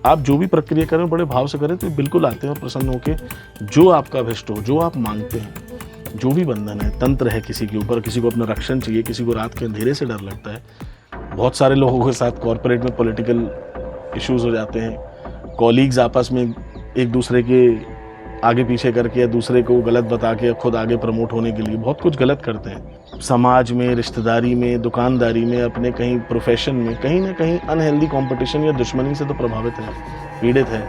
आप जो भी प्रक्रिया करें बड़े भाव से करें तो बिल्कुल आते हैं और प्रसन्न होकर जो आपका अभिष्ट हो, जो आप मांगते हैं, जो भी बंधन है, तंत्र है किसी के ऊपर, किसी को अपना रक्षण चाहिए, किसी को रात के अंधेरे से डर लगता है। बहुत सारे लोगों के साथ कॉर्पोरेट में पॉलिटिकल इश्यूज हो जाते हैं, कॉलीग्स आपस में एक दूसरे के आगे पीछे करके या दूसरे को गलत बता के खुद आगे प्रमोट होने के लिए बहुत कुछ गलत करते हैं। समाज में, रिश्तेदारी में, दुकानदारी में, अपने कहीं प्रोफेशन में कहीं ना कहीं अनहेल्दी कंपटीशन या दुश्मनी से तो प्रभावित है, पीड़ित है।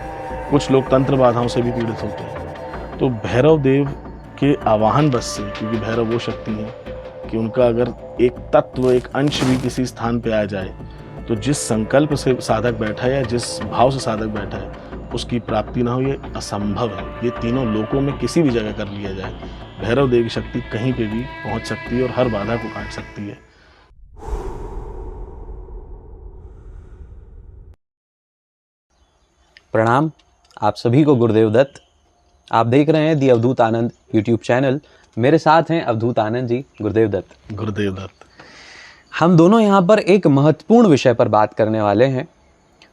कुछ लोग तंत्र बाधाओं से भी पीड़ित होते हैं। तो भैरव देव के आवाहन बस से, क्योंकि भैरव वो शक्ति है कि उनका अगर एक तत्व, एक अंश भी किसी स्थान पे आ जाए तो जिस संकल्प से साधक बैठा है या जिस भाव से साधक बैठा है उसकी प्राप्ति ना हो, ये असंभव है। ये तीनों लोकों में किसी भी जगह कर लिया जाए, भैरव देव की शक्ति कहीं पे भी पहुंच सकती है और हर बाधा को काट सकती है। प्रणाम आप सभी को, गुरुदेव दत्त। आप देख रहे हैं दी अवधूत आनंद यूट्यूब चैनल। मेरे साथ हैं अवधूत आनंद जी। गुरुदेव दत्त। गुरुदेव दत्त। हम दोनों यहाँ पर एक महत्वपूर्ण विषय पर बात करने वाले हैं।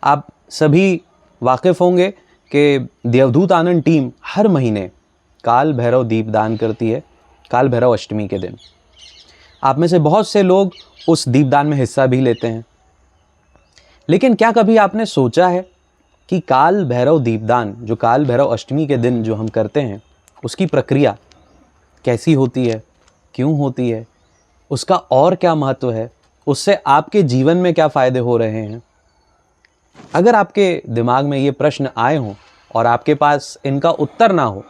आप सभी वाकिफ़ होंगे कि दी अवधूत आनंद टीम हर महीने काल भैरव दीपदान करती है, काल भैरव अष्टमी के दिन। आप में से बहुत से लोग उस दीपदान में हिस्सा भी लेते हैं, लेकिन क्या कभी आपने सोचा है कि काल भैरव दीपदान, जो काल भैरव अष्टमी के दिन जो हम करते हैं, उसकी प्रक्रिया कैसी होती है, क्यों होती है, उसका और क्या महत्व है, उससे आपके जीवन में क्या फ़ायदे हो रहे हैं? अगर आपके दिमाग में ये प्रश्न आए हों और आपके पास इनका उत्तर ना हो,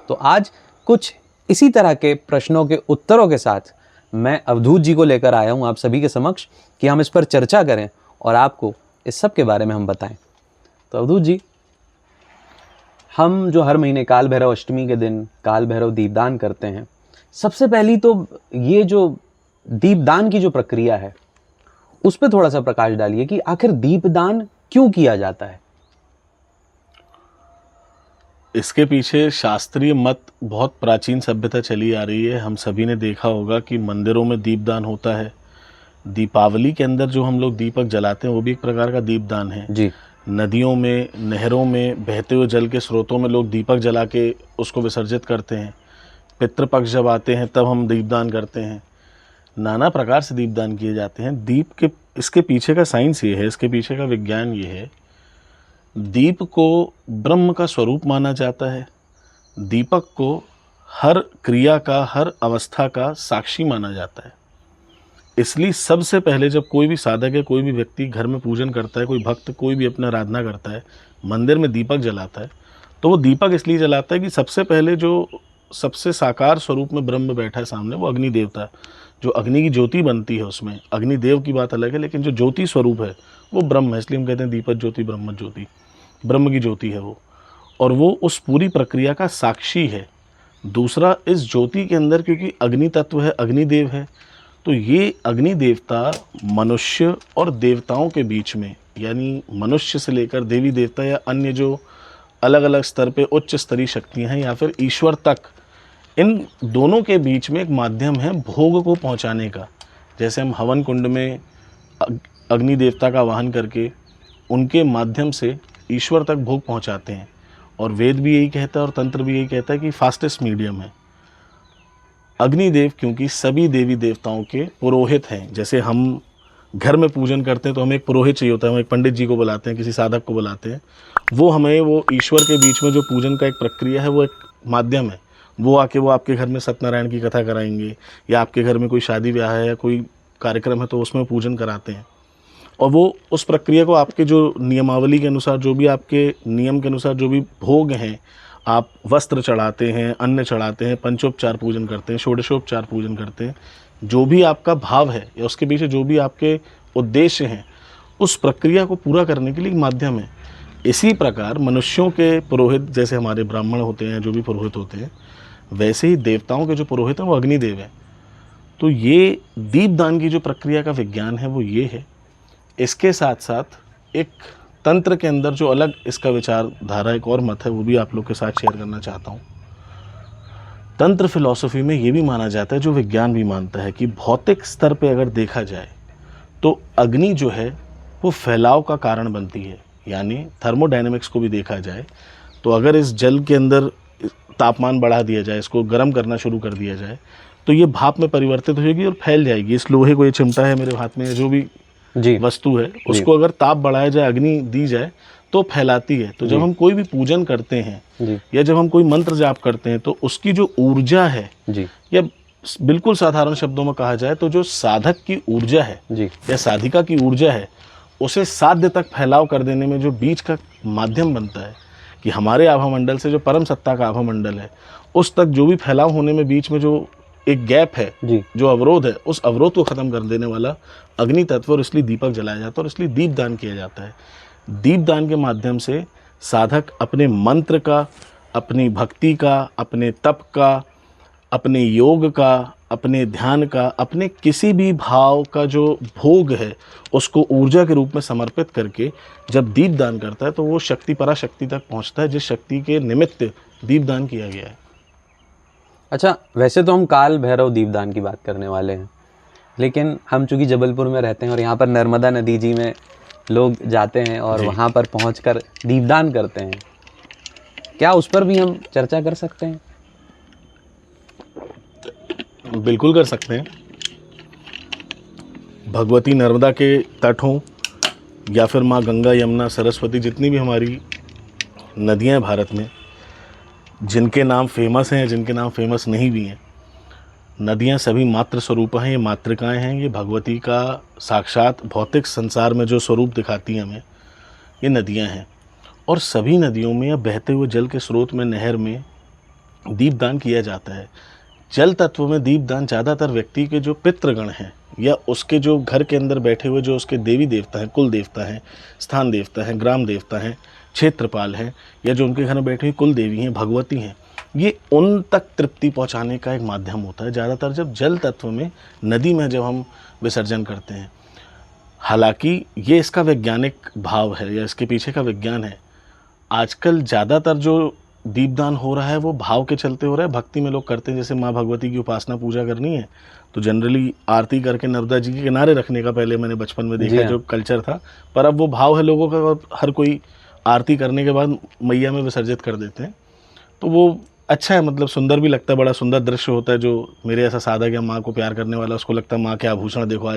तो आज कुछ इसी तरह के प्रश्नों के उत्तरों के साथ मैं अवधूत जी को लेकर आया हूँ आप सभी के समक्ष कि हम इस पर चर्चा करें और आपको इस सब के बारे में हम बताएं। तो अवधूत जी, हम जो हर महीने काल भैरव अष्टमी के दिन काल भैरव दीपदान करते हैं, सबसे पहली तो ये जो दीपदान की जो प्रक्रिया है उस पर थोड़ा सा प्रकाश डालिए कि आखिर दीपदान क्यों किया जाता है। इसके पीछे शास्त्रीय मत बहुत प्राचीन सभ्यता चली आ रही है। हम सभी ने देखा होगा कि मंदिरों में दीपदान होता है। दीपावली के अंदर जो हम लोग दीपक जलाते हैं वो भी एक प्रकार का दीपदान है जी। नदियों में, नहरों में, बहते हुए जल के स्रोतों में लोग दीपक जला के उसको विसर्जित करते हैं। पितृपक्ष जब आते हैं तब हम दीपदान करते हैं। नाना प्रकार से दीपदान किए जाते हैं। दीप के इसके पीछे का साइंस ये है, इसके पीछे का विज्ञान ये है, दीप को ब्रह्म का स्वरूप माना जाता है। दीपक को हर क्रिया का, हर अवस्था का साक्षी माना जाता है। इसलिए सबसे पहले जब कोई भी साधक है, कोई भी व्यक्ति घर में पूजन करता है, कोई भक्त कोई भी अपना आराधना करता है, मंदिर में दीपक जलाता है, तो वो दीपक इसलिए जलाता है कि सबसे पहले जो सबसे साकार स्वरूप में ब्रह्म बैठा है सामने, वो अग्नि देवता, जो अग्नि की ज्योति बनती है उसमें, अग्निदेव की बात अलग है, लेकिन जो ज्योति स्वरूप है वो ब्रह्म है। इसलिए हम कहते हैं दीपक ज्योति ब्रह्म ज्योति, ब्रह्म की ज्योति है वो, और वो उस पूरी प्रक्रिया का साक्षी है। दूसरा, इस ज्योति के अंदर क्योंकि अग्नि तत्व है, अग्निदेव है, तो ये अग्नि देवता मनुष्य और देवताओं के बीच में, यानी मनुष्य से लेकर देवी देवता या अन्य जो अलग अलग स्तर पे उच्च स्तरीय शक्तियाँ हैं या फिर ईश्वर तक, इन दोनों के बीच में एक माध्यम है भोग को पहुंचाने का। जैसे हम हवन कुंड में अग्नि देवता का वाहन करके उनके माध्यम से ईश्वर तक भोग पहुंचाते हैं, और वेद भी यही कहता है और तंत्र भी यही कहता है कि फास्टेस्ट मीडियम है अग्निदेव, क्योंकि सभी देवी देवताओं के पुरोहित हैं। जैसे हम घर में पूजन करते हैं तो हमें एक पुरोहित चाहिए होता है, हम एक पंडित जी को बुलाते हैं, किसी साधक को बुलाते हैं, वो हमें वो ईश्वर के बीच में जो पूजन का एक प्रक्रिया है वो एक माध्यम है। वो आके वो आपके घर में सत्यनारायण की कथा कराएंगे, या आपके घर में कोई शादी ब्याह है या कोई कार्यक्रम है तो उसमें पूजन कराते हैं, और वो उस प्रक्रिया को आपके जो नियमावली के अनुसार, जो भी आपके नियम के अनुसार जो भी भोग हैं, आप वस्त्र चढ़ाते हैं, अन्न चढ़ाते हैं, पंचोपचार पूजन करते हैं, षोडशोपचार पूजन करते हैं, जो भी आपका भाव है या उसके पीछे जो भी आपके उद्देश्य हैं, उस प्रक्रिया को पूरा करने के लिए एक माध्यम है। इसी प्रकार मनुष्यों के पुरोहित, जैसे हमारे ब्राह्मण होते हैं, जो भी पुरोहित होते हैं, वैसे ही देवताओं के जो पुरोहित हैं वो अग्निदेव हैं। तो ये दीपदान की जो प्रक्रिया का विज्ञान है वो ये है। इसके साथ साथ एक तंत्र के अंदर जो अलग इसका विचारधारा, एक और मत है, वो भी आप लोग के साथ शेयर करना चाहता हूँ। तंत्र फिलॉसफी में ये भी माना जाता है, जो विज्ञान भी मानता है, कि भौतिक स्तर पे अगर देखा जाए तो अग्नि जो है वो फैलाव का कारण बनती है, यानी थर्मोडायनेमिक्स को भी देखा जाए तो अगर इस जल के अंदर तापमान बढ़ा दिया जाए, इसको गर्म करना शुरू कर दिया जाए, तो ये भाप में परिवर्तित होगी और फैल जाएगी। इस लोहे को, ये चिमटा है मेरे हाथ में, जो भी जी वस्तु है, उसको अगर ताप बढ़ाया जाए, अग्नि दी जाए, तो फैलाती है। तो जब हम कोई भी पूजन करते हैं जी या जब हम कोई मंत्र जाप करते हैं, तो उसकी जो ऊर्जा है, जी या बिल्कुल साधारण शब्दों में कहा जाए तो जो साधक की ऊर्जा है जी या साधिका की ऊर्जा है, उसे साध्य तक फैलाव कर देने में जो बीच का माध्यम बनता है, कि हमारे आभा मंडल से जो परम सत्ता का आभा मंडल है, उस तक जो भी फैलाव होने में बीच में जो एक गैप है, जी जो अवरोध है, उस अवरोध को खत्म कर देने वाला अग्नि तत्व, और इसलिए दीपक जलाया जाता है और इसलिए दीपदान किया जाता है। दीपदान के माध्यम से साधक अपने मंत्र का, अपनी भक्ति का, अपने तप का, अपने योग का, अपने ध्यान का, अपने किसी भी भाव का जो भोग है, उसको ऊर्जा के रूप में समर्पित करके जब दीपदान करता है, तो वो शक्ति, पराशक्ति तक पहुंचता है, जिस शक्ति के निमित्त दीपदान किया गया है। अच्छा, वैसे तो हम काल भैरव दीपदान की बात करने वाले हैं, लेकिन हम चूंकि जबलपुर में रहते हैं और यहाँ पर नर्मदा नदी जी में लोग जाते हैं और वहाँ पर पहुँचकर दीपदान करते हैं, क्या उस पर भी हम चर्चा कर सकते हैं? बिल्कुल कर सकते हैं। भगवती नर्मदा के तट हों या फिर माँ गंगा, यमुना, सरस्वती, जितनी भी हमारी नदियाँ हैं भारत में, जिनके नाम फेमस हैं, जिनके नाम फेमस नहीं भी हैं, नदियाँ सभी मातृ स्वरूप हैं, ये मातृकाएँ हैं, ये भगवती का साक्षात भौतिक संसार में जो स्वरूप दिखाती हैं हमें, ये नदियाँ हैं। और सभी नदियों में या बहते हुए जल के स्रोत में, नहर में दीपदान किया जाता है। जल तत्व में दीपदान ज़्यादातर व्यक्ति के जो पितृगण हैं या उसके जो घर के अंदर बैठे हुए जो उसके देवी देवता हैं, कुल देवता हैं, स्थान देवता हैं, ग्राम देवता हैं, क्षेत्रपाल हैं, या जो उनके घर में बैठी हुई कुल देवी हैं, भगवती हैं, ये उन तक तृप्ति पहुंचाने का एक माध्यम होता है ज़्यादातर जब जल तत्व में, नदी में जब हम विसर्जन करते हैं। हालांकि ये इसका वैज्ञानिक भाव है या इसके पीछे का विज्ञान है। आजकल ज़्यादातर जो दीपदान हो रहा है वो भाव के चलते हो रहा है, भक्ति में लोग करते हैं। जैसे माँ भगवती की उपासना पूजा करनी है तो जनरली आरती करके नर्मदा जी के किनारे रखने का पहले मैंने बचपन में देखा जो कल्चर था, पर अब वो भाव है लोगों का और हर कोई आरती करने के बाद मैया में विसर्जित कर देते हैं। तो वो अच्छा है, मतलब सुंदर भी लगता है, बड़ा सुंदर दृश्य होता है। जो मेरे ऐसा साधक या माँ को प्यार करने वाला, उसको लगता है माँ के आभूषण देखो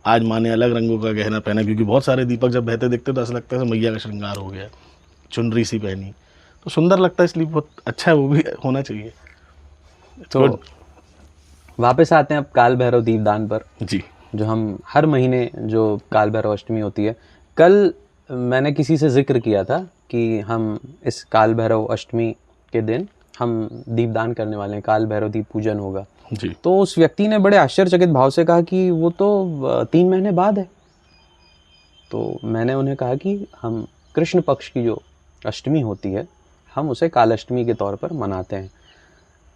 आज माँ ने अलग रंगों का गहना पहना, क्योंकि बहुत सारे दीपक जब बहते दिखते तो ऐसा लगता है मैया का श्रृंगार हो गया, चुनरी सी पहनी, तो सुंदर लगता है, इसलिए बहुत अच्छा है, वो भी होना चाहिए। तो वापस आते हैं अब काल भैरव दीपदान पर जी, जो हम हर महीने, जो काल भैरव अष्टमी होती है, कल मैंने किसी से जिक्र किया था कि हम इस काल भैरव अष्टमी के दिन हम दीपदान करने वाले हैं, काल भैरव दीप पूजन होगा जी। तो उस व्यक्ति ने बड़े आश्चर्यचकित भाव से कहा कि वो तो 3 महीने बाद है। तो मैंने उन्हें कहा कि हम कृष्ण पक्ष की जो अष्टमी होती है, हम उसे काल अष्टमी के तौर पर मनाते हैं।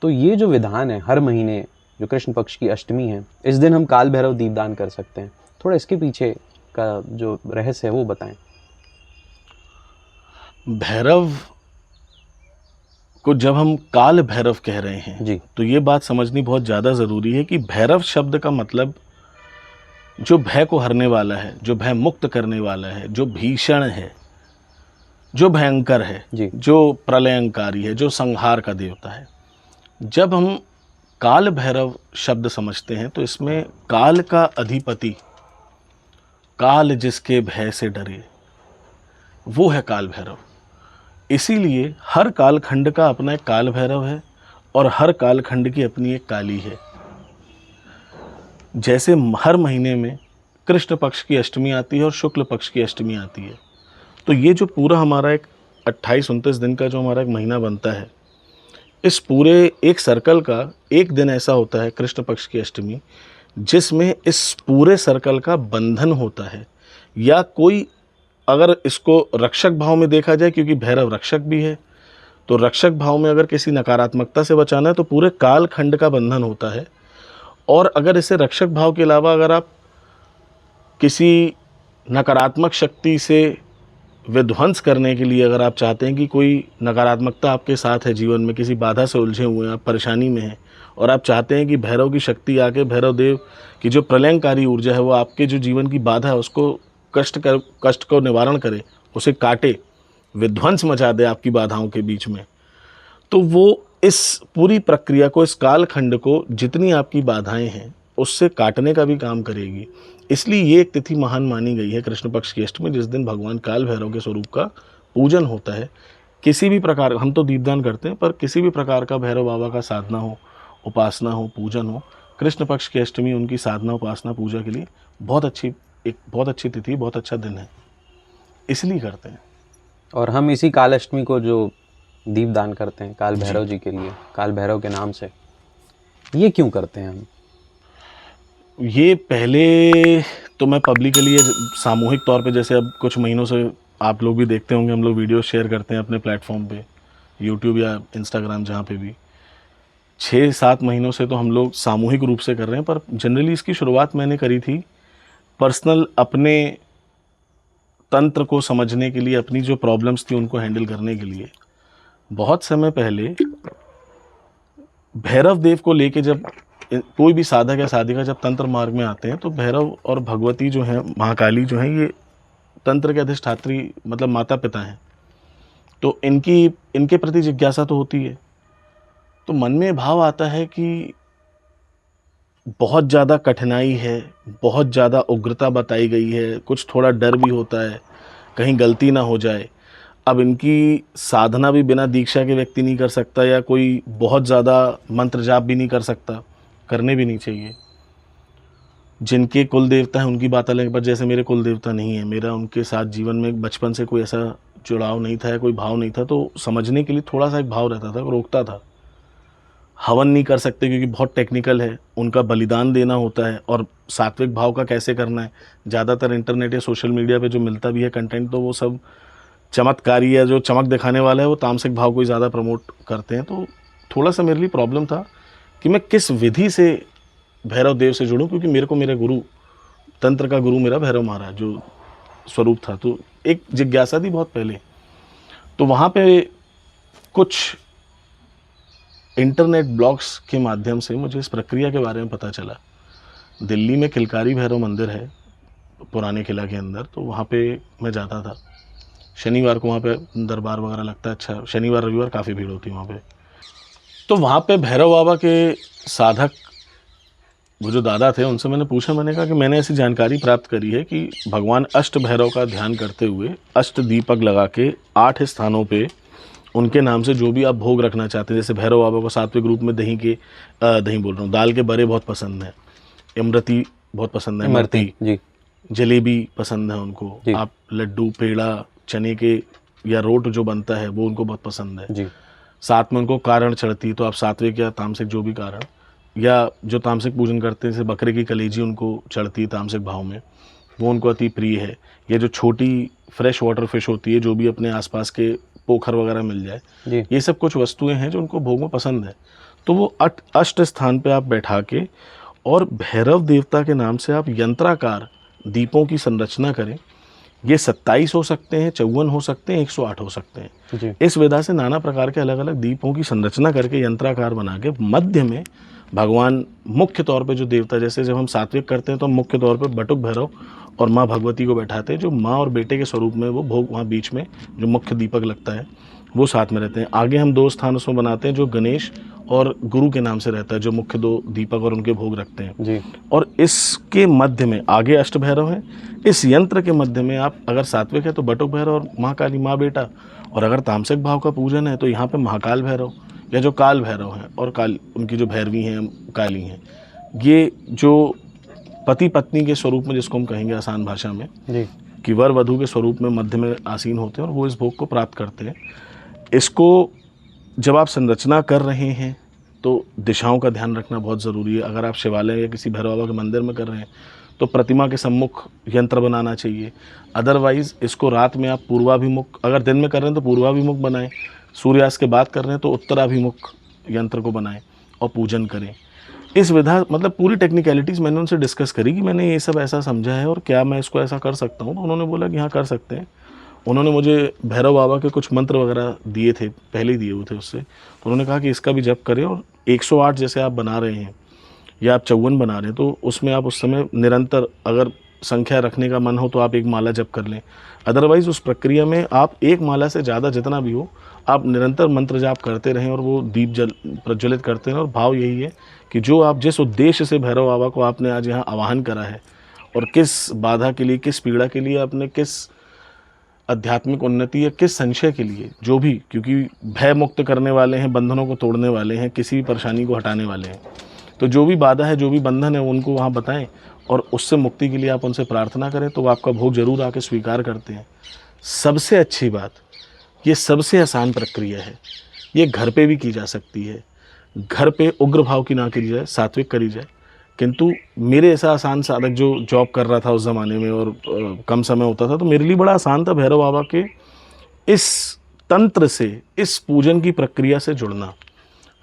तो ये जो विधान है, हर महीने जो कृष्ण पक्ष की अष्टमी है, इस दिन हम काल भैरव दीपदान कर सकते हैं। थोड़ा इसके पीछे का जो रहस्य है वो बताएं। भैरव को जब हम काल भैरव कह रहे हैं जी, तो ये बात समझनी बहुत ज़्यादा ज़रूरी है कि भैरव शब्द का मतलब जो भय को हरने वाला है, जो भय मुक्त करने वाला है, जो भीषण है, जो भयंकर है, जी, जो प्रलयंकारी है, जो संहार का देवता है। जब हम काल भैरव शब्द समझते हैं तो इसमें काल का अधिपति, काल जिसके भय से डरे, वो है काल भैरव। इसीलिए हर कालखंड का अपना एक काल भैरव है और हर कालखंड की अपनी एक काली है। जैसे हर महीने में कृष्ण पक्ष की अष्टमी आती है और शुक्ल पक्ष की अष्टमी आती है, तो ये जो पूरा हमारा एक 28-29 दिन का जो हमारा एक महीना बनता है, इस पूरे एक सर्कल का एक दिन ऐसा होता है कृष्ण पक्ष की अष्टमी, जिसमें इस पूरे सर्कल का बंधन होता है। या कोई अगर इसको रक्षक भाव में देखा जाए, क्योंकि भैरव रक्षक भी है, तो रक्षक भाव में अगर किसी नकारात्मकता से बचाना है तो पूरे काल खंड का बंधन होता है। और अगर इसे रक्षक भाव के अलावा अगर आप किसी नकारात्मक शक्ति से विध्वंस करने के लिए अगर आप चाहते हैं कि कोई नकारात्मकता आपके साथ है, जीवन में किसी बाधा से उलझे हुए हैं, आप परेशानी में हैं, और आप चाहते हैं कि भैरव की शक्ति आके भैरव देव की जो प्रलयंकारी ऊर्जा है वो आपके जो जीवन की बाधा है उसको कष्ट को निवारण करे, उसे काटे, विध्वंस मचा दे आपकी बाधाओं के बीच में, तो वो इस पूरी प्रक्रिया को, इस कालखंड को, जितनी आपकी बाधाएं हैं उससे काटने का भी काम करेगी। इसलिए ये एक तिथि महान मानी गई है कृष्ण पक्ष की अष्टमी, जिस दिन भगवान काल भैरव के स्वरूप का पूजन होता है। किसी भी प्रकार, हम तो दीपदान करते हैं, पर किसी भी प्रकार का भैरव बाबा का साधना हो, उपासना हो, पूजन हो, कृष्ण पक्ष की अष्टमी उनकी साधना, उपासना, पूजा के लिए एक बहुत अच्छी तिथि, बहुत अच्छा दिन है, इसलिए करते हैं। और हम इसी काल अष्टमी को जो दीपदान करते हैं काल भैरव जी के लिए, काल भैरव के नाम से, ये क्यों करते हैं हम? ये पहले तो मैं पब्लिकली, सामूहिक तौर पे, जैसे अब कुछ महीनों से आप लोग भी देखते होंगे, हम लोग वीडियो शेयर करते हैं अपने प्लेटफॉर्म पे, यूट्यूब या इंस्टाग्राम, जहाँ पे भी 6-7 महीनों से तो हम लोग सामूहिक रूप से कर रहे हैं। पर जनरली इसकी शुरुआत मैंने करी थी पर्सनल, अपने तंत्र को समझने के लिए, अपनी जो प्रॉब्लम्स थी उनको हैंडल करने के लिए। बहुत समय पहले भैरव देव को लेके जब कोई भी साधक या साधिका जब तंत्र मार्ग में आते हैं, तो भैरव और भगवती जो हैं, महाकाली जो हैं, ये तंत्र के अधिष्ठात्री, मतलब माता पिता हैं। तो इनके प्रति जिज्ञासा तो होती है। तो मन में भाव आता है कि बहुत ज़्यादा कठिनाई है, बहुत ज़्यादा उग्रता बताई गई है, कुछ थोड़ा डर भी होता है कहीं गलती ना हो जाए। अब इनकी साधना भी बिना दीक्षा के व्यक्ति नहीं कर सकता, या कोई बहुत ज़्यादा मंत्र जाप भी नहीं कर सकता, करने भी नहीं चाहिए। जिनके कुल देवता हैं उनकी बात अलग, पर जैसे मेरे कुल देवता नहीं है, मेरा उनके साथ जीवन में बचपन से कोई ऐसा जुड़ाव नहीं था, या कोई भाव नहीं था, तो समझने के लिए थोड़ा सा एक भाव रहता था, रोकता था। हवन नहीं कर सकते क्योंकि बहुत टेक्निकल है, उनका बलिदान देना होता है, और सात्विक भाव का कैसे करना है, ज़्यादातर इंटरनेट या सोशल मीडिया पे जो मिलता भी है कंटेंट, तो वो सब चमत्कारी है, जो चमक दिखाने वाला है, वो तामसिक भाव को ही ज़्यादा प्रमोट करते हैं। तो थोड़ा सा मेरे लिए प्रॉब्लम था कि मैं किस विधि से भैरव देव से जुड़ूं, क्योंकि मेरे को मेरे गुरु, तंत्र का गुरु मेरा भैरव महाराज जो स्वरूप था। तो एक जिज्ञासा थी बहुत पहले। तो वहाँ पे कुछ इंटरनेट ब्लॉग्स के माध्यम से मुझे इस प्रक्रिया के बारे में पता चला। दिल्ली में किलकारी भैरव मंदिर है, पुराने किला के अंदर, तो वहाँ पे मैं जाता था। शनिवार को वहाँ पे दरबार वगैरह लगता है, अच्छा, शनिवार रविवार काफ़ी भीड़ होती है वहाँ पे। तो वहाँ पे भैरव बाबा के साधक, वो जो दादा थे, उनसे मैंने पूछा, मैंने कहा कि मैंने ऐसी जानकारी प्राप्त करी है कि भगवान अष्ट भैरव का ध्यान करते हुए अष्ट दीपक लगा के 8 स्थानों पे उनके नाम से जो भी आप भोग रखना चाहते हैं, जैसे भैरव बाबा को सात्विक रूप में दही बोल रहा हूँ, दाल के बड़े बहुत पसंद है, इमरती बहुत पसंद है, इमरती जी, जलेबी पसंद है उनको, आप लड्डू, पेड़ा, चने के या रोट जो बनता है वो उनको बहुत पसंद है जी। साथ में उनको कारण चढ़ती, तो आप सात्विक या तामसिक जो भी कारण, या जो तामसिक पूजन करते हैं, जैसे बकरे की कलेजी उनको चढ़ती है तामसिक भाव में, वो उनको अति प्रिय है। या जो छोटी फ्रेश वाटर फिश होती है, जो भी अपने आसपास के पोखर वगैरह मिल जाए, ये सब कुछ वस्तुएं हैं जो उनको भोग में पसंद है। तो वो अष्ट स्थान पे आप बैठा के और भैरव देवता के नाम से आप यंत्राकार दीपों की संरचना करें। ये 27 हो सकते हैं, 54 हो सकते हैं, 108 हो सकते हैं जी। इस विधा से नाना प्रकार के अलग अलग दीपों की संरचना करके यंत्राकार बना के मध्य में भगवान, मुख्य तौर पे जो देवता, जैसे जब हम सात्विक करते हैं तो मुख्य तौर पे बटुक भैरव और माँ भगवती को बैठाते हैं, जो माँ और बेटे के स्वरूप में वो भोग, वहाँ बीच में जो मुख्य दीपक लगता है वो साथ में रहते हैं। आगे हम 2 स्थान उसमें बनाते हैं जो गणेश और गुरु के नाम से रहता है, जो मुख्य 2 दीपक और उनके भोग रखते हैं जी। और इसके मध्य में आगे अष्ट भैरव हैं। इस यंत्र के मध्य में आप अगर सात्विक है तो बटुक भैरव और माँ काली, माँ बेटा, और अगर तामसिक भाव का पूजन है तो यहाँ पे महाकाल भैरव या जो काल भैरव हैं, और काल उनकी जो भैरवी हैं, काली हैं, ये जो पति पत्नी के स्वरूप में, जिसको हम कहेंगे आसान भाषा में जी, कि वर वधू के स्वरूप में मध्य में आसीन होते हैं और वो इस भोग को प्राप्त करते हैं। इसको जब आप संरचना कर रहे हैं तो दिशाओं का ध्यान रखना बहुत ज़रूरी है। अगर आप शिवालय या किसी भैरव बाबा के मंदिर में कर रहे हैं तो प्रतिमा के सम्मुख यंत्र बनाना चाहिए। अदरवाइज़ इसको रात में आप पूर्वाभिमुख, अगर दिन में कर रहे हैं तो पूर्वाभिमुख बनाएं, सूर्यास्त के बाद कर रहे हैं तो उत्तराभिमुख यंत्र को बनाएं और पूजन करें। इस विधा, मतलब पूरी टेक्निकलिटीज़ मैंने उनसे डिस्कस करी कि मैंने ये सब ऐसा समझा है और क्या मैं इसको ऐसा कर सकता हूँ। तो उन्होंने बोला कि हाँ कर सकते हैं। उन्होंने मुझे भैरव बाबा के कुछ मंत्र वगैरह दिए थे, पहले ही दिए हुए थे उससे। तो उन्होंने कहा कि इसका भी जप करें, और 108 जैसे आप बना रहे हैं या आप 54 बना रहे हैं तो उसमें आप उस समय निरंतर, अगर संख्या रखने का मन हो तो आप एक माला जप कर लें। अदरवाइज़ उस प्रक्रिया में आप एक माला से ज़्यादा जितना भी हो, आप निरंतर मंत्र जाप करते रहें और वो दीप जल प्रज्वलित करते रहें। और भाव यही है कि जो आप जिस उद्देश्य से भैरव बाबा को आपने आज यहाँ आवाहन करा है और किस बाधा के लिए, किस पीड़ा के लिए, आपने किस आध्यात्मिक उन्नति या किस संशय के लिए, जो भी, क्योंकि भय मुक्त करने वाले हैं, बंधनों को तोड़ने वाले हैं, किसी भी परेशानी को हटाने वाले हैं, तो जो भी बाधा है, जो भी बंधन है, उनको वहाँ बताएं और उससे मुक्ति के लिए आप उनसे प्रार्थना करें, तो वो आपका भोग जरूर आके स्वीकार करते हैं। सबसे अच्छी बात, ये सबसे आसान प्रक्रिया है, ये घर पे भी की जा सकती है। घर पे उग्र भाव की ना करी जाए, सात्विक करी जाए। किंतु मेरे ऐसा आसान साधक जो जॉब कर रहा था उस ज़माने में और कम समय होता था, तो मेरे लिए बड़ा आसान था भैरव बाबा के इस तंत्र से, इस पूजन की प्रक्रिया से जुड़ना।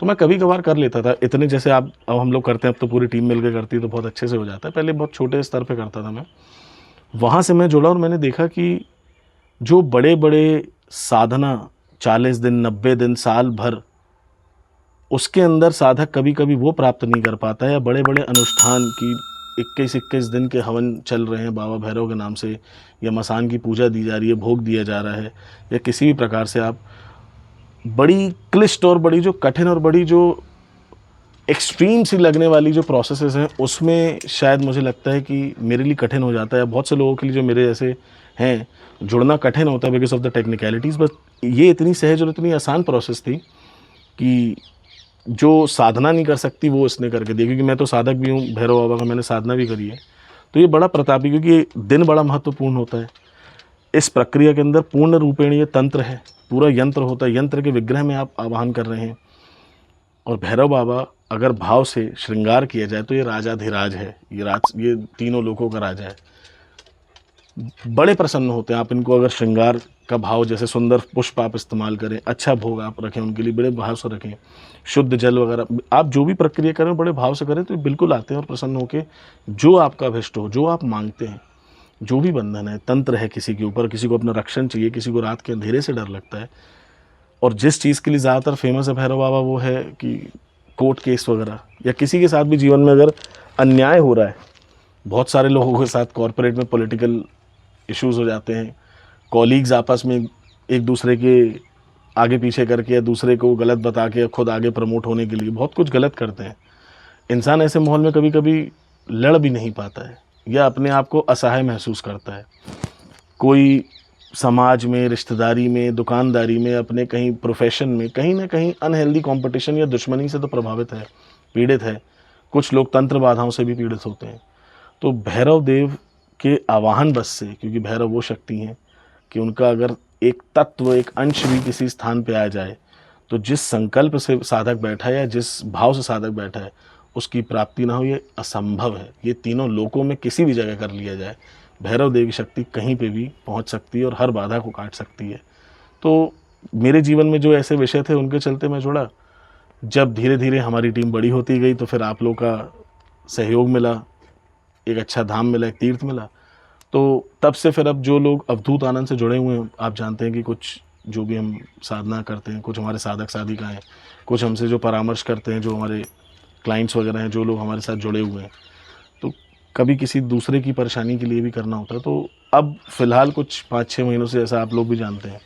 तो मैं कभी कभार कर लेता था, इतने जैसे आप अब हम लोग करते हैं, अब तो पूरी टीम मिलकर करती है तो बहुत अच्छे से हो जाता है। पहले बहुत छोटे स्तर पे करता था मैं। वहाँ से मैं जुड़ा और मैंने देखा कि जो बड़े बड़े साधना 40 दिन, 90 दिन, साल भर, उसके अंदर साधक कभी कभी वो प्राप्त नहीं कर पाता है। या बड़े बड़े अनुष्ठान की 21-21 दिन के हवन चल रहे हैं बाबा भैरव के नाम से, या मसान की पूजा दी जा रही है, भोग दिया जा रहा है, या किसी भी प्रकार से आप बड़ी क्लिष्ट और बड़ी जो कठिन और बड़ी जो एक्सट्रीम सी लगने वाली जो प्रोसेसेस हैं, उसमें शायद मुझे लगता है कि मेरे लिए कठिन हो जाता है। बहुत से लोगों के लिए जो मेरे जैसे हैं, जुड़ना कठिन होता है बिकॉज ऑफ द टेक्निकलिटीज़। बस ये इतनी सहज और इतनी आसान प्रोसेस थी कि जो साधना नहीं कर सकती वो इसने करके दिया। क्योंकि मैं तो साधक भी हूँ भैरव बाबा का, मैंने साधना भी करी है, तो ये बड़ा प्रतापी, क्योंकि ये दिन बड़ा महत्वपूर्ण होता है। इस प्रक्रिया के अंदर पूर्ण रूपेण ये तंत्र है, पूरा यंत्र होता है, यंत्र के विग्रह में आप आवाहन कर रहे हैं। और भैरव बाबा अगर भाव से श्रृंगार किया जाए तो ये राजाधिराज है, ये तीनों लोकों का राजा है। बड़े प्रसन्न होते हैं आप इनको अगर श्रृंगार का भाव, जैसे सुंदर पुष्प आप इस्तेमाल करें, अच्छा भोग आप रखें उनके लिए, बड़े भाव से रखें, शुद्ध जल वगैरह आप जो भी प्रक्रिया करें बड़े भाव से करें, तो बिल्कुल आते हैं और प्रसन्न होकर जो आपका अभिष्ट हो, जो आप मांगते हैं, जो भी बंधन है, तंत्र है किसी के ऊपर, किसी को अपना रक्षण चाहिए, किसी को रात के अंधेरे से डर लगता है। और जिस चीज़ के लिए ज़्यादातर फेमस है भैरव बाबा वो है कि कोर्ट केस वगैरह, या किसी के साथ भी जीवन में अगर अन्याय हो रहा है, बहुत सारे लोगों के साथ कॉरपोरेट में पॉलिटिकल इश्यूज़ हो जाते हैं, कॉलीग्स आपस में एक दूसरे के आगे पीछे करके या दूसरे को गलत बता के खुद आगे प्रमोट होने के लिए बहुत कुछ गलत करते हैं। इंसान ऐसे माहौल में कभी कभी लड़ भी नहीं पाता है या अपने आप को असहाय महसूस करता है। कोई समाज में, रिश्तेदारी में, दुकानदारी में, अपने कहीं प्रोफेशन में कहीं ना कहीं अनहेल्दी कंपटीशन या दुश्मनी से तो प्रभावित है, पीड़ित है। कुछ लोग तंत्र बाधाओं से भी पीड़ित होते हैं। तो भैरव देव के आवाहन बस से, क्योंकि भैरव वो शक्ति हैं कि उनका अगर एक तत्व, एक अंश भी किसी स्थान पे आ जाए तो जिस संकल्प से साधक बैठा है या जिस भाव से साधक बैठा है उसकी प्राप्ति ना हो, ये असंभव है। ये तीनों लोकों में किसी भी जगह कर लिया जाए, भैरव देव की शक्ति कहीं पे भी पहुंच सकती है और हर बाधा को काट सकती है। तो मेरे जीवन में जो ऐसे विषय थे उनके चलते मैं जुड़ा। जब धीरे धीरे हमारी टीम बड़ी होती गई तो फिर आप लोग का सहयोग मिला, एक अच्छा धाम मिला, एक तीर्थ मिला। तो तब से फिर अब जो लोग अवधूत आनंद से जुड़े हुए हैं, आप जानते हैं कि कुछ जो भी हम साधना करते हैं, कुछ हमारे साधक साधिका हैं, कुछ हमसे जो परामर्श करते हैं, जो हमारे क्लाइंट्स वगैरह हैं, जो लोग हमारे साथ जुड़े हुए हैं, तो कभी किसी दूसरे की परेशानी के लिए भी करना होता है। तो अब फ़िलहाल कुछ 5-6 महीनों से, ऐसा आप लोग भी जानते हैं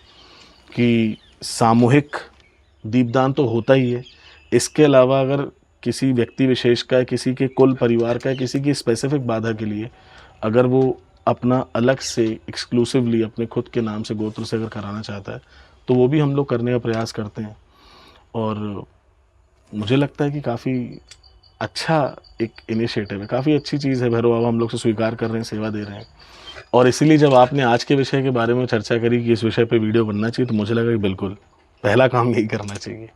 कि सामूहिक दीपदान तो होता ही है। इसके अलावा अगर किसी व्यक्ति विशेष का, किसी के कुल परिवार का, किसी की स्पेसिफिक बाधा के लिए अगर वो अपना अलग से एक्सक्लूसिवली अपने खुद के नाम से, गोत्र से अगर कराना चाहता है तो वो भी हम लोग करने का प्रयास करते हैं। और मुझे लगता है कि काफ़ी अच्छा एक इनिशिएटिव है, काफ़ी अच्छी चीज़ है। भैरव बाबा हम लोग से स्वीकार कर रहे हैं, सेवा दे रहे हैं। और इसीलिए जब आपने आज के विषय के बारे में चर्चा करी कि इस विषय पे वीडियो बनना चाहिए, तो मुझे लगा कि बिल्कुल पहला काम यही करना चाहिए।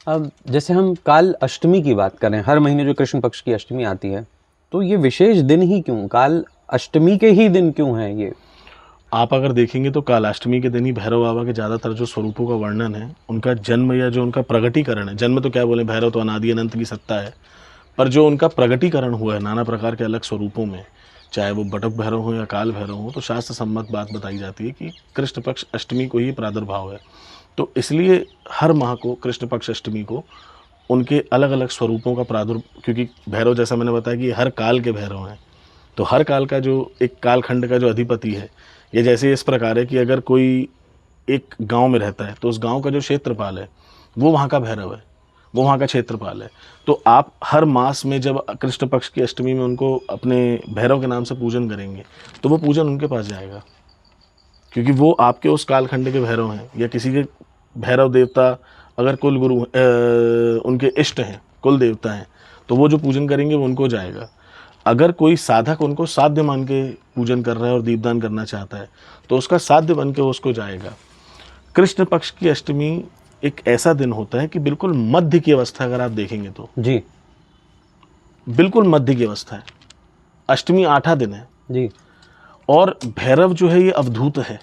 अब जैसे हम काल अष्टमी की बात करें, हर महीने जो कृष्ण पक्ष की अष्टमी आती है, तो ये विशेष दिन ही क्यों, काल अष्टमी के ही दिन क्यों है ये? आप अगर देखेंगे तो कालाष्टमी के दिन ही भैरव बाबा के ज़्यादातर जो स्वरूपों का वर्णन है, उनका जन्म या जो उनका प्रगटीकरण है, जन्म तो क्या बोले, भैरव तो अनादि अनंत की सत्ता है, पर जो उनका प्रगटीकरण हुआ है नाना प्रकार के अलग स्वरूपों में, चाहे वो बटक भैरव हो या काल भैरव हो, तो शास्त्र सम्मत बात बताई जाती है कि कृष्ण पक्ष अष्टमी को ही प्रादुर्भाव है। तो इसलिए हर माह को कृष्ण पक्ष अष्टमी को उनके अलग अलग स्वरूपों का क्योंकि भैरव, जैसा मैंने बताया कि हर काल के भैरव हैं, तो हर काल का जो एक कालखंड का जो अधिपति है, ये जैसे इस प्रकार है कि अगर कोई एक गांव में रहता है तो उस गांव का जो क्षेत्रपाल है वो वहाँ का भैरव है, वो वहाँ का क्षेत्रपाल है। तो आप हर मास में जब कृष्ण पक्ष की अष्टमी में उनको अपने भैरव के नाम से पूजन करेंगे तो वो पूजन उनके पास जाएगा, क्योंकि वो आपके उस कालखंड के भैरव हैं। या किसी के भैरव देवता अगर कुल गुरु उनके इष्ट हैं, कुल देवता हैं, तो वो जो पूजन करेंगे वो उनको जाएगा। अगर कोई साधक उनको साध्य मान के पूजन कर रहा है और दीपदान करना चाहता है तो उसका साध्य बन के उसको जाएगा। कृष्ण पक्ष की अष्टमी एक ऐसा दिन होता है कि बिल्कुल मध्य की अवस्था अगर आप देखेंगे तो जी बिल्कुल मध्य की अवस्था है। अष्टमी 8वां दिन है जी। और भैरव जो है ये अवधूत है।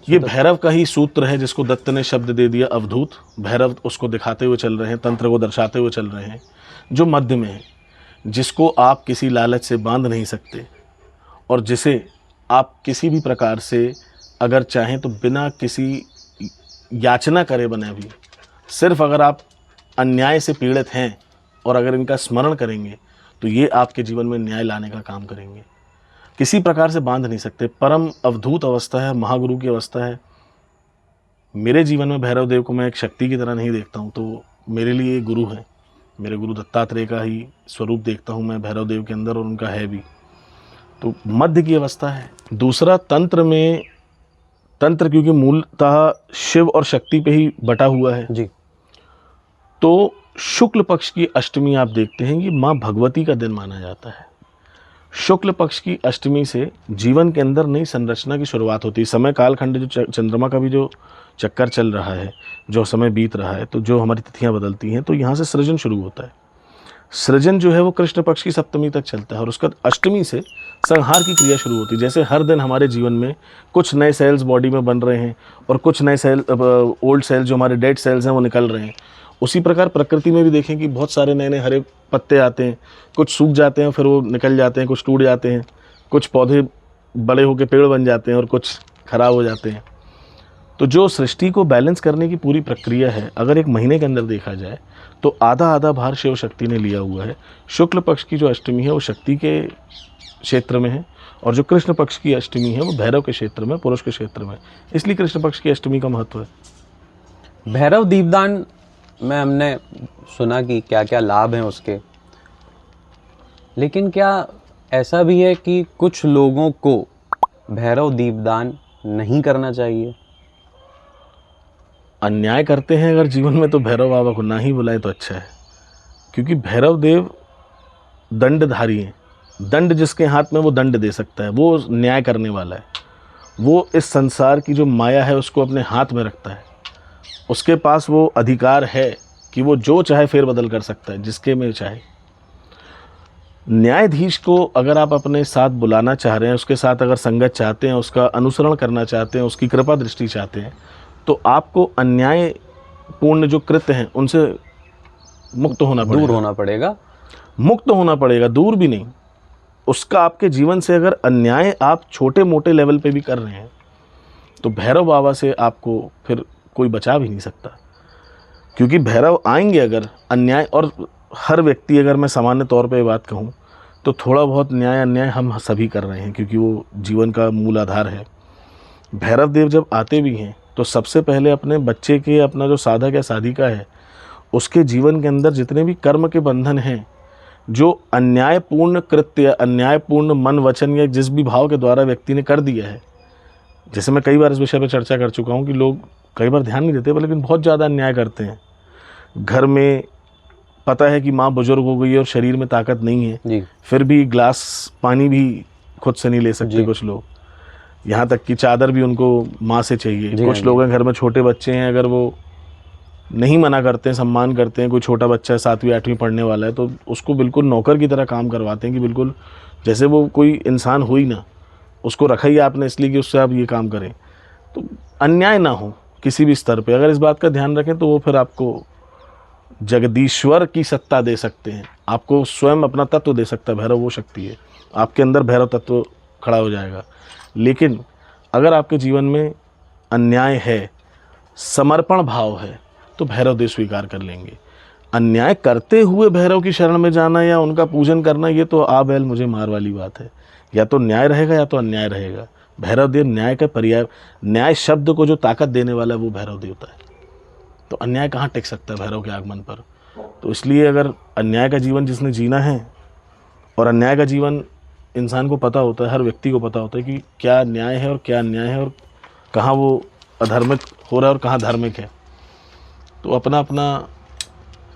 ये भैरव का ही सूत्र है जिसको दत्त ने शब्द दे दिया अवधूत। भैरव उसको दिखाते हुए चल रहे हैं, तंत्र को दर्शाते हुए चल रहे हैं, जो मध्य में है, जिसको आप किसी लालच से बांध नहीं सकते और जिसे आप किसी भी प्रकार से अगर चाहें तो बिना किसी याचना करे बने भी, सिर्फ अगर आप अन्याय से पीड़ित हैं और अगर इनका स्मरण करेंगे तो ये आपके जीवन में न्याय लाने का काम करेंगे। किसी प्रकार से बांध नहीं सकते। परम अवधूत अवस्था है, महागुरु की अवस्था है। मेरे जीवन में भैरव देव को मैं एक शक्ति की तरह नहीं देखता हूँ, तो मेरे लिए गुरु है। मेरे गुरु दत्तात्रेय का ही स्वरूप देखता हूँ मैं भैरव देव के अंदर, और उनका है भी। तो मध्य की अवस्था है। दूसरा, तंत्र में, तंत्र क्योंकि मूलतः शिव और शक्ति पे ही बटा हुआ है जी। तो शुक्ल पक्ष की अष्टमी आप देखते हैं कि माँ भगवती का दिन माना जाता है। शुक्ल पक्ष की अष्टमी से जीवन के अंदर नई संरचना की शुरुआत होती है। समय कालखंड जो चंद्रमा का भी जो चक्कर चल रहा है, जो समय बीत रहा है, तो जो हमारी तिथियां बदलती हैं, तो यहाँ से सृजन शुरू होता है। सृजन जो है वो कृष्ण पक्ष की सप्तमी तक चलता है और उसका अष्टमी से संहार की क्रिया शुरू होती है। जैसे हर दिन हमारे जीवन में कुछ नए सेल्स बॉडी में बन रहे हैं और कुछ नए सेल, ओल्ड सेल्स जो हमारे डेड सेल्स हैं वो निकल रहे हैं, उसी प्रकार प्रकृति में भी देखें कि बहुत सारे नए नए हरे पत्ते आते हैं, कुछ सूख जाते हैं फिर वो निकल जाते हैं, कुछ टूट जाते हैं, कुछ पौधे बड़े होकर पेड़ बन जाते हैं और कुछ खराब हो जाते हैं। तो जो सृष्टि को बैलेंस करने की पूरी प्रक्रिया है, अगर एक महीने के अंदर देखा जाए तो आधा आधा भार शिव शक्ति ने लिया हुआ है। शुक्ल पक्ष की जो अष्टमी है वो शक्ति के क्षेत्र में है और जो कृष्ण पक्ष की अष्टमी है वो भैरव के क्षेत्र में, पुरुष के क्षेत्र में। इसलिए कृष्ण पक्ष की अष्टमी का महत्व है। भैरव दीपदान में हमने सुना कि क्या क्या लाभ हैं उसके, लेकिन क्या ऐसा भी है कि कुछ लोगों को भैरव दीपदान नहीं करना चाहिए? अन्याय करते हैं अगर जीवन में तो भैरव बाबा को ना ही बुलाए तो अच्छा है, क्योंकि भैरव देव दंडधारी हैं। दंड जिसके हाथ में वो दंड दे सकता है, वो न्याय करने वाला है। वो इस संसार की जो माया है उसको अपने हाथ में रखता है। उसके पास वो अधिकार है कि वो जो चाहे फेर बदल कर सकता है, जिसके में चाहे। न्यायाधीश को अगर आप अपने साथ बुलाना चाह रहे हैं, उसके साथ अगर संगत चाहते हैं, उसका अनुसरण करना चाहते हैं, उसकी कृपा दृष्टि चाहते हैं, तो आपको अन्यायपूर्ण जो कृत्य हैं उनसे मुक्त होना पड़ेगा, दूर होना पड़ेगा। मुक्त होना पड़ेगा, दूर भी नहीं। उसका आपके जीवन से अगर अन्याय आप छोटे मोटे लेवल पे भी कर रहे हैं तो भैरव बाबा से आपको फिर कोई बचा भी नहीं सकता, क्योंकि भैरव आएंगे अगर अन्याय। और हर व्यक्ति, अगर मैं सामान्य तौर पे बात कहूँ तो थोड़ा बहुत न्याय अन्याय हम सभी कर रहे हैं, क्योंकि वो जीवन का मूल आधार है। भैरव देव जब आते भी हैं तो सबसे पहले अपने बच्चे के, अपना जो साधक या साधिका है, उसके जीवन के अंदर जितने भी कर्म के बंधन हैं, जो अन्यायपूर्ण कृत्य, अन्यायपूर्ण मन वचन या जिस भी भाव के द्वारा व्यक्ति ने कर दिया है, जैसे मैं कई बार इस विषय पर चर्चा कर चुका हूँ कि लोग कई बार ध्यान नहीं देते लेकिन बहुत ज़्यादा अन्याय करते हैं। घर में पता है कि माँ बुजुर्ग हो गई है और शरीर में ताकत नहीं है जी। फिर भी गिलास पानी भी खुद से नहीं ले सकते कुछ लोग, यहाँ तक कि चादर भी उनको माँ से चाहिए। कुछ लोग हैं घर में छोटे बच्चे हैं, अगर वो नहीं मना करते हैं, सम्मान करते हैं, कोई छोटा बच्चा है 7वीं 8वीं पढ़ने वाला है तो उसको बिल्कुल नौकर की तरह काम करवाते हैं कि बिल्कुल जैसे वो कोई इंसान हो ही ना, उसको रखा ही आपने इसलिए कि उससे आप ये काम करें। तो अन्याय ना हो किसी भी स्तर पे, अगर इस बात का ध्यान रखें तो वो फिर आपको जगदीश्वर की सत्ता दे सकते हैं, आपको स्वयं अपना तत्व दे सकता है। भैरव वो शक्ति है, आपके अंदर भैरव तत्व खड़ा हो जाएगा। लेकिन अगर आपके जीवन में अन्याय है, समर्पण भाव है, तो भैरव देव स्वीकार कर लेंगे। अन्याय करते हुए भैरव की शरण में जाना या उनका पूजन करना, ये तो आ बैल मुझे मार वाली बात है। या तो न्याय रहेगा या तो अन्याय रहेगा। भैरव देव न्याय का पर्याय, न्याय शब्द को जो ताकत देने वाला है वो भैरव देवता है। तो अन्याय कहाँ टिक सकता है भैरव के आगमन पर। तो इसलिए अगर अन्याय का जीवन जिसने जीना है, और अन्याय का जीवन इंसान को पता होता है, हर व्यक्ति को पता होता है कि क्या न्याय है और क्या अन्याय है, और कहाँ वो अधर्मिक हो रहा है और कहाँ धार्मिक है। तो अपना अपना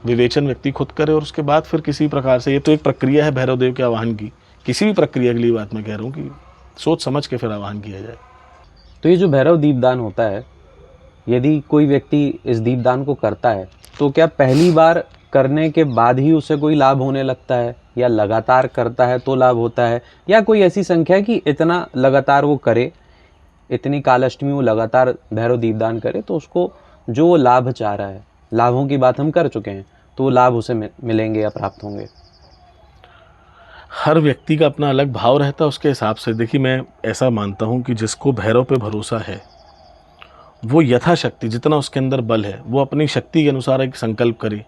विवेचन व्यक्ति खुद करे, और उसके बाद फिर किसी प्रकार से, ये तो एक प्रक्रिया है भैरव देव के आवाहन की, किसी भी प्रक्रिया के लिए बात मैं कह रहा हूँ कि सोच समझ के फिर आवाहन किया जाए। तो ये जो भैरव दीपदान होता है, यदि कोई व्यक्ति इस दीपदान को करता है तो क्या पहली बार करने के बाद ही उसे कोई लाभ होने लगता है, या लगातार करता है तो लाभ होता है, या कोई ऐसी संख्या है कि इतना लगातार वो करे, इतनी कालाष्टमी वो लगातार भैरव दीपदान करे तो उसको जो वो लाभ चाह रहा है, लाभों की बात हम कर चुके हैं, तो वो लाभ उसे मिलेंगे या प्राप्त होंगे? हर व्यक्ति का अपना अलग भाव रहता है, उसके हिसाब से। देखिए, मैं ऐसा मानता हूँ कि जिसको भैरव पे भरोसा है वो यथाशक्ति जितना उसके अंदर बल है वो अपनी शक्ति के अनुसार एक संकल्प करे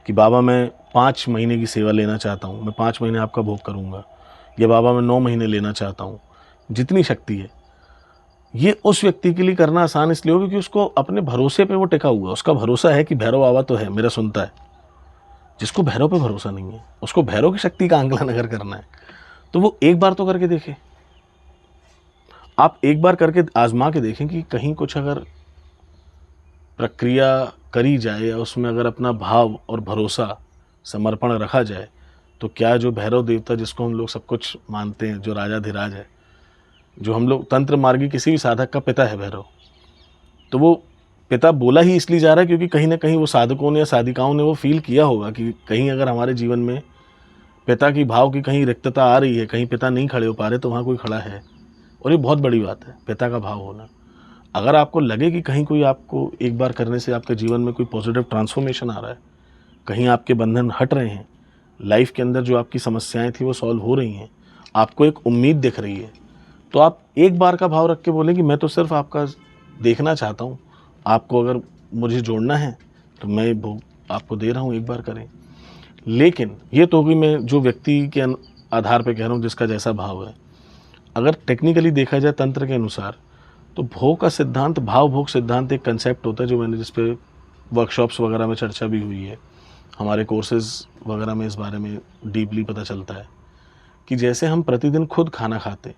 कि बाबा मैं 5 महीने की सेवा लेना चाहता हूँ, मैं 5 महीने आपका भोग करूँगा, या बाबा मैं 9 महीने लेना चाहता हूँ। जितनी शक्ति है, ये उस व्यक्ति के लिए करना आसान इसलिए हो क्योंकि उसको अपने भरोसे पे वो टिका हुआ है। उसका भरोसा है कि भैरव बाबा तो है, मेरा सुनता है। जिसको भैरव पे भरोसा नहीं है, उसको भैरव की शक्ति का आंकलन अगर करना है तो वो एक बार तो करके देखे। आप एक बार करके आजमा के देखें कि कहीं कुछ अगर प्रक्रिया करी जाए या उसमें अगर अपना भाव और भरोसा समर्पण रखा जाए तो क्या जो भैरव देवता जिसको हम लोग सब कुछ मानते हैं, जो राजाधिराज है, जो हम लोग तंत्र मार्गी किसी भी साधक का पिता है भैरव, तो वो पिता बोला ही इसलिए जा रहा है क्योंकि कहीं ना कहीं वो साधकों ने या साधिकाओं ने वो फील किया होगा कि कहीं अगर हमारे जीवन में पिता की भाव की कहीं रिक्तता आ रही है, कहीं पिता नहीं खड़े हो पा रहे, तो वहाँ कोई खड़ा है। और ये बहुत बड़ी बात है, पिता का भाव होना। अगर आपको लगे कि कहीं कोई आपको एक बार करने से आपके जीवन में कोई पॉजिटिव ट्रांसफॉर्मेशन आ रहा है, कहीं आपके बंधन हट रहे हैं, लाइफ के अंदर जो आपकी समस्याएं थी वो सॉल्व हो रही हैं, आपको एक उम्मीद दिख रही है, तो आप एक बार का भाव रख के बोलें कि मैं तो सिर्फ आपका देखना चाहता हूँ, आपको अगर मुझे जोड़ना है तो मैं वो आपको दे रहा हूँ, एक बार करें। लेकिन ये तो कि मैं जो व्यक्ति के आधार पे कह रहा हूँ जिसका जैसा भाव है। अगर टेक्निकली देखा जाए तंत्र के अनुसार तो भोग का सिद्धांत, भाव भोग सिद्धांत एक कंसेप्ट होता है जो मैंने जिस पे वर्कशॉप्स वगैरह में चर्चा भी हुई है, हमारे कोर्सेज वगैरह में इस बारे में डीपली पता चलता है कि जैसे हम प्रतिदिन खुद खाना खाते,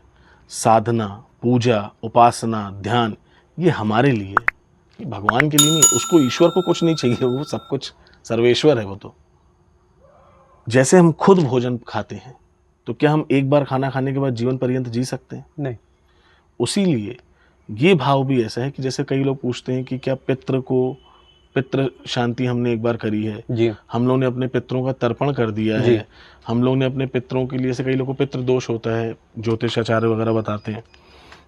साधना, पूजा, उपासना, ध्यान, ये हमारे लिए, ये भगवान के लिए नहीं। उसको, ईश्वर को कुछ नहीं चाहिए, वो सब कुछ सर्वेश्वर है वो। तो जैसे हम खुद भोजन खाते हैं तो क्या हम एक बार खाना खाने के बाद जीवन पर्यंत जी सकते हैं? नहीं। उसी लिए ये भाव भी ऐसा है कि जैसे कई लोग पूछते हैं कि क्या पितृ शांति हमने एक बार करी है जी। हम लोग ने अपने पितरों का तर्पण कर दिया है, हम लोग ने अपने पितरों के लिए, से कई लोगों को पितृ दोष होता है, ज्योतिष आचार्य वगैरह बताते हैं,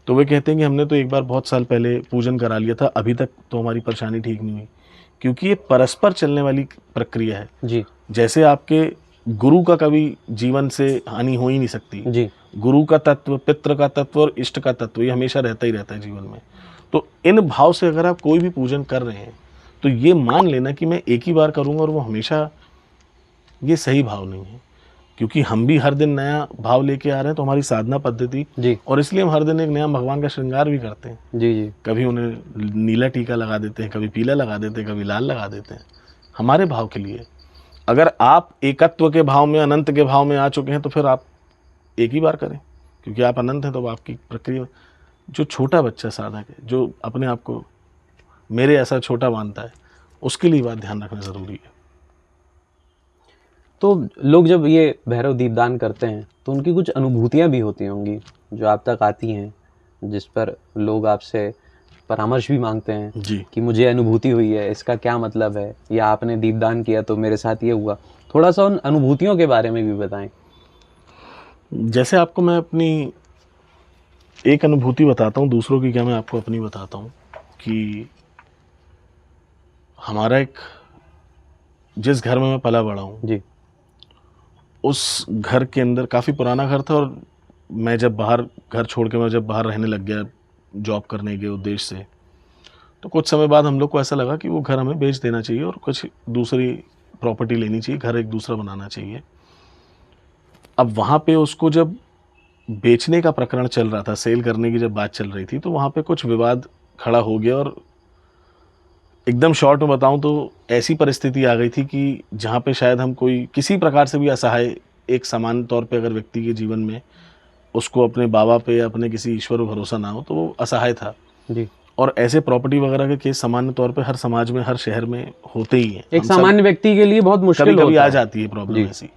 तो वे कहते हैं कि हमने तो एक बार बहुत साल पहले पूजन करा लिया था, अभी तक तो हमारी परेशानी ठीक नहीं हुई। क्योंकि ये परस्पर चलने वाली प्रक्रिया है जी। जैसे आपके गुरु का कभी जीवन से हानि हो ही नहीं सकती जी। गुरु का तत्व, पितृ का तत्व और इष्ट का तत्व ये हमेशा रहता ही रहता है जीवन में। तो इन भाव से अगर आप कोई भी पूजन कर रहे हैं तो ये मान लेना कि मैं एक ही बार करूंगा और वो हमेशा, ये सही भाव नहीं है। क्योंकि हम भी हर दिन नया भाव लेके आ रहे हैं, तो हमारी साधना पद्धति जी। और इसलिए हम हर दिन एक नया भगवान का श्रृंगार भी करते हैं जी जी। कभी उन्हें नीला टीका लगा देते हैं, कभी पीला लगा देते हैं, कभी लाल लगा देते हैं, हमारे भाव के लिए। अगर आप एकत्व के भाव में, अनंत के भाव में आ चुके हैं तो फिर आप एक ही बार करें, क्योंकि आप अनंत हैं। तो आपकी प्रक्रिया, जो छोटा बच्चा साधक है, जो अपने आप को मेरे ऐसा छोटा मानता है, उसके लिए बात ध्यान रखना ज़रूरी है। तो लोग जब ये भैरव दीपदान करते हैं तो उनकी कुछ अनुभूतियाँ भी होती होंगी जो आप तक आती हैं, जिस पर लोग आपसे परामर्श भी मांगते हैं जी। कि मुझे अनुभूति हुई है, इसका क्या मतलब है, या आपने दीपदान किया तो मेरे साथ ये हुआ। थोड़ा सा उन अनुभूतियों के बारे में भी बताएं। जैसे आपको मैं अपनी एक अनुभूति बताता हूँ, दूसरों की क्या मैं आपको अपनी बताता हूँ कि हमारा एक, जिस घर में मैं पला बड़ा हूँ जी, उस घर के अंदर काफ़ी पुराना घर था, और मैं जब बाहर घर छोड़ के मैं जब बाहर रहने लग गया जॉब करने के उद्देश्य से, तो कुछ समय बाद हम लोग को ऐसा लगा कि वो घर हमें बेच देना चाहिए और कुछ दूसरी प्रॉपर्टी लेनी चाहिए, घर एक दूसरा बनाना चाहिए। अब वहाँ पे उसको जब बेचने का प्रकरण चल रहा था, सेल करने की जब बात चल रही थी, तो वहाँ पे कुछ विवाद खड़ा हो गया और एकदम शॉर्ट में बताऊं तो ऐसी परिस्थिति आ गई थी कि जहाँ पे शायद हम कोई किसी प्रकार से भी असहाय, एक सामान्य तौर पे अगर व्यक्ति के जीवन में उसको अपने बाबा पे या अपने किसी ईश्वर पर भरोसा ना हो तो वो असहाय था जी। और ऐसे प्रॉपर्टी वगैरह के केस सामान्य तौर पे हर समाज में, हर शहर में होते ही हैं। एक सामान्य व्यक्ति के लिए बहुत मुश्किल कभी होता आ है। जाती है प्रॉब्लम ऐसी।